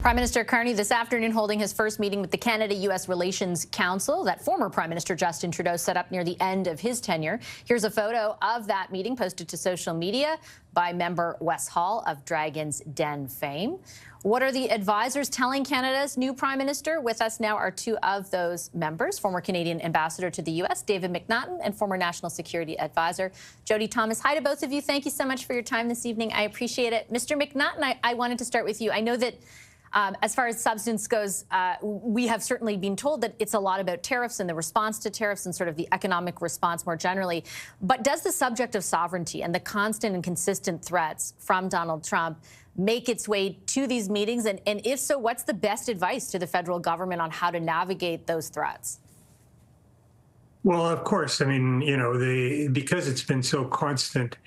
Prime Minister Carney this afternoon holding his first meeting with the Canada-U.S. Relations Council that former Prime Minister Justin Trudeau set up near the end of his tenure. Here's a photo of that meeting posted to social media by member Wes Hall of Dragon's Den fame. What are the advisors telling Canada's new Prime Minister? With us now are two of those members, former Canadian ambassador to the U.S., David MacNaughton, and former National Security Advisor, Jody Tomas. Hi to both of you. Thank you so much for your time this evening. I appreciate it. Mr. MacNaughton, I wanted to start with you. I know that as far as substance goes, we have certainly been told that it's a lot about tariffs and the response to tariffs and sort of the economic response more generally. But does the subject of sovereignty and the constant and consistent threats from Donald Trump make its way to these meetings? And if so, what's the best advice to the federal government on how to navigate those threats? Well, of course. I mean, because it's been so constant,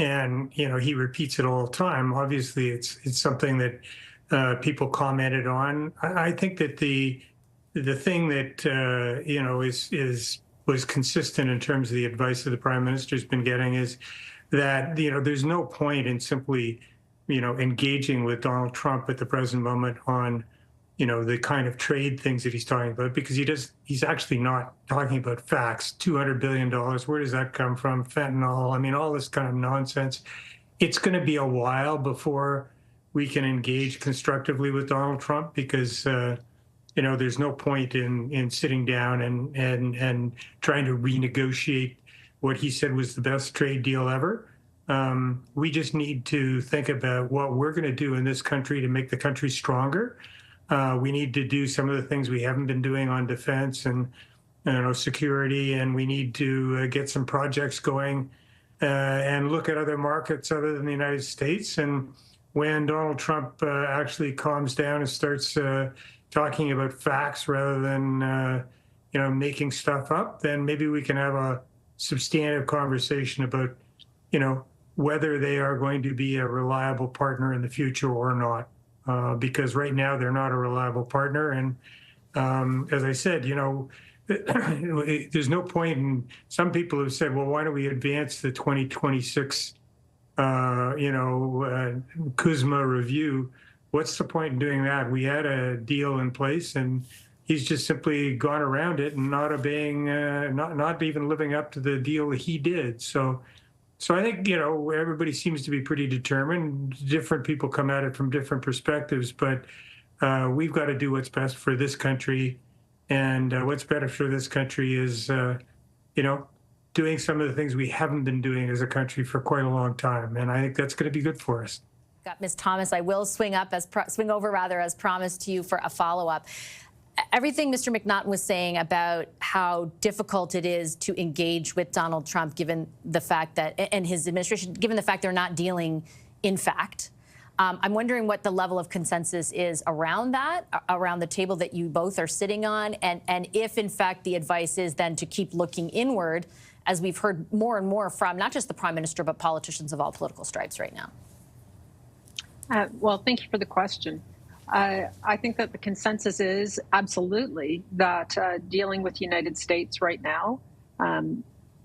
and, he repeats it all the time. Obviously, it's something that people commented on. I think that the thing that, was consistent in terms of the advice that the Prime Minister's been getting is that, there's no point in simply, engaging with Donald Trump at the present moment on, the kind of trade things that he's talking about, because he's actually not talking about facts. $200 billion, where does that come from? Fentanyl, I mean, all this kind of nonsense. It's going to be a while before we can engage constructively with Donald Trump because, there's no point in sitting down and trying to renegotiate what he said was the best trade deal ever. We just need to think about what we're going to do in this country to make the country stronger. We need to do some of the things we haven't been doing on defense and security, and we need to get some projects going and look at other markets other than the United States. And when Donald Trump actually calms down and starts talking about facts rather than making stuff up, then maybe we can have a substantive conversation about whether they are going to be a reliable partner in the future or not. Because right now they're not a reliable partner. And as I said, there's no point in, some people have said, well, why don't we advance the 2026, Kuzma review? What's the point in doing that? We had a deal in place and he's just simply gone around it and not obeying, not even living up to the deal that he did. So I think, everybody seems to be pretty determined. Different people come at it from different perspectives, but we've got to do what's best for this country. And what's better for this country is, doing some of the things we haven't been doing as a country for quite a long time. And I think that's going to be good for us. Got Ms. Tomas. I will swing over as promised to you for a follow-up. Everything Mr. MacNaughton was saying about how difficult it is to engage with Donald Trump, given the fact that, and his administration, given the fact they're not dealing in fact. I'm wondering what the level of consensus is around that, around the table that you both are sitting on, and if, in fact, the advice is then to keep looking inward, as we've heard more and more from not just the Prime Minister, but politicians of all political stripes right now. Well, thank you for the question. I think that the consensus is absolutely that dealing with the United States right now,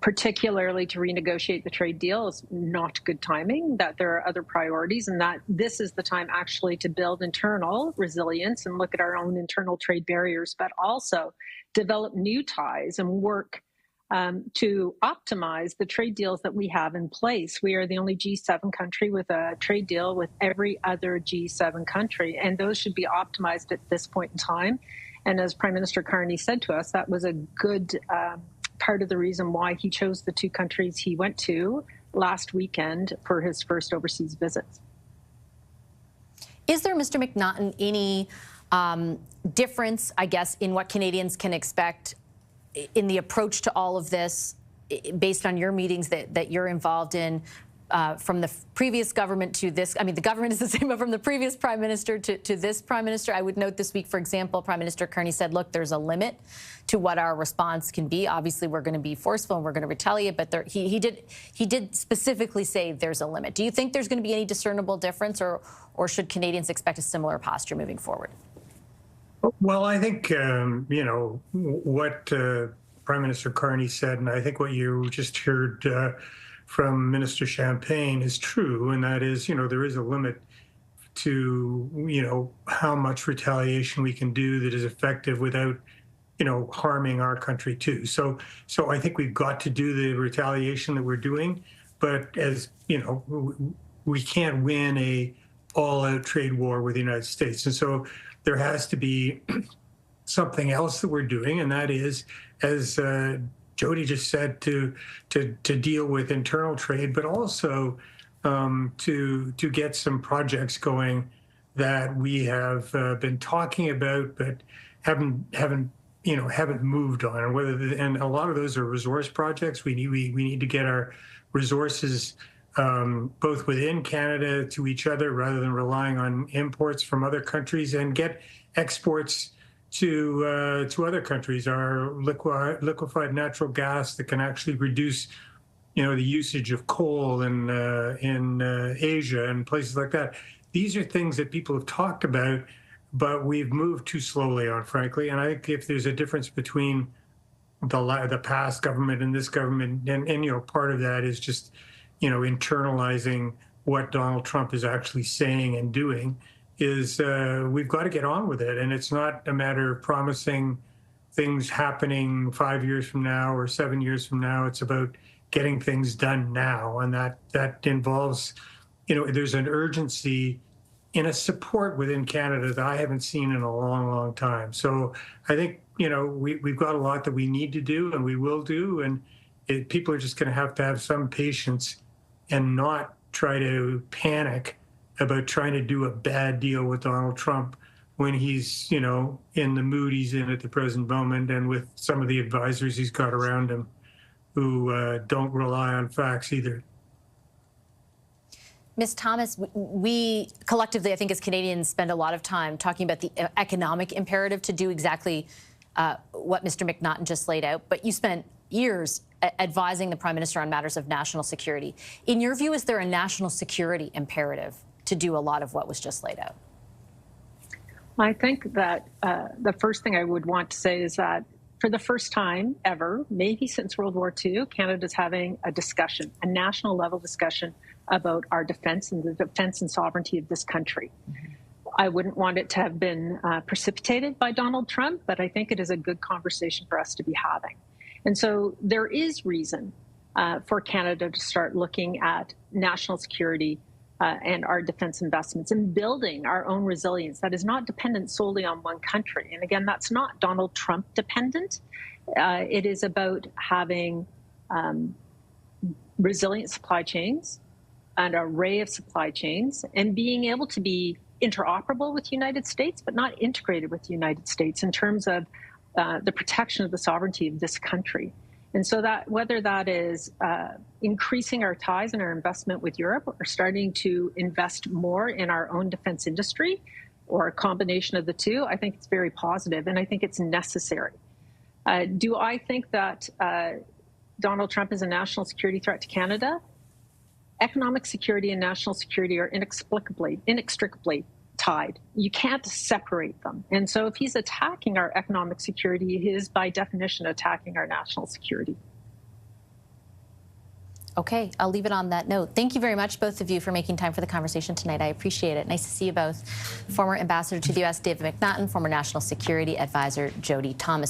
particularly to renegotiate the trade deal, is not good timing, that there are other priorities, and that this is the time actually to build internal resilience and look at our own internal trade barriers, but also develop new ties and work to optimize the trade deals that we have in place. We are the only G7 country with a trade deal with every other G7 country, and those should be optimized at this point in time. And as Prime Minister Carney said to us, that was a good part of the reason why he chose the two countries he went to last weekend for his first overseas visits. Is there, Mr. MacNaughton, any difference, I guess, in what Canadians can expect in the approach to all of this, based on your meetings that you're involved in, from the previous government to this? I mean, the government is the same, but from the previous Prime Minister to this Prime Minister. I would note this week, for example, Prime Minister Carney said, look, there's a limit to what our response can be. Obviously, we're going to be forceful and we're going to retaliate, but he did specifically say there's a limit. Do you think there's going to be any discernible difference, or should Canadians expect a similar posture moving forward? Well, I think, what Prime Minister Carney said, and I think what you just heard from Minister Champagne is true, and that is, there is a limit to, how much retaliation we can do that is effective without, harming our country too. So I think we've got to do the retaliation that we're doing, but as we can't win a all-out trade war with the United States. And so there has to be something else that we're doing, and that is, as Jody just said, to deal with internal trade, but also to get some projects going that we have been talking about, but haven't moved on. And a lot of those are resource projects. We need to get our resources both within Canada to each other rather than relying on imports from other countries, and get exports to other countries. Our liquefied natural gas that can actually reduce, the usage of coal in Asia and places like that. These are things that people have talked about, but we've moved too slowly on, frankly. And I think if there's a difference between the past government and this government, and part of that is just, internalizing what Donald Trump is actually saying and doing, is we've got to get on with it. And it's not a matter of promising things happening 5 years from now or 7 years from now. It's about getting things done now. And that involves, there's an urgency in a support within Canada that I haven't seen in a long, long time. So I think, we've got a lot that we need to do, and we will do. And people are just going to have some patience and not try to panic about trying to do a bad deal with Donald Trump when he's, in the mood he's in at the present moment, and with some of the advisors he's got around him who don't rely on facts either. Ms. Tomas, we collectively, I think as Canadians, spend a lot of time talking about the economic imperative to do exactly what Mr. MacNaughton just laid out, but you spent years advising the Prime Minister on matters of national security. In your view, is there a national security imperative to do a lot of what was just laid out? I think that the first thing I would want to say is that for the first time ever, maybe since World War II, Canada's having a discussion, a national level discussion about our defense and the defense and sovereignty of this country. I wouldn't want it to have been precipitated by Donald Trump, but I think it is a good conversation for us to be having. And so there is reason for Canada to start looking at national security and our defense investments and building our own resilience that is not dependent solely on one country. And again, that's not Donald Trump dependent. It is about having resilient supply chains, an array of supply chains, and being able to be interoperable with the United States, but not integrated with the United States in terms of the protection of the sovereignty of this country. And so that whether that is increasing our ties and our investment with Europe, or starting to invest more in our own defense industry, or a combination of the two, I think it's very positive, and I think it's necessary. Do I think that Donald Trump is a national security threat to Canada? Economic security and national security are inextricably tied. You can't separate them. And so if he's attacking our economic security, he is by definition attacking our national security. Okay, I'll leave it on that note. Thank you very much, both of you, for making time for the conversation tonight. I appreciate it. Nice to see you both. Former Ambassador to the U.S., David MacNaughton, former National Security Advisor, Jody Tomas.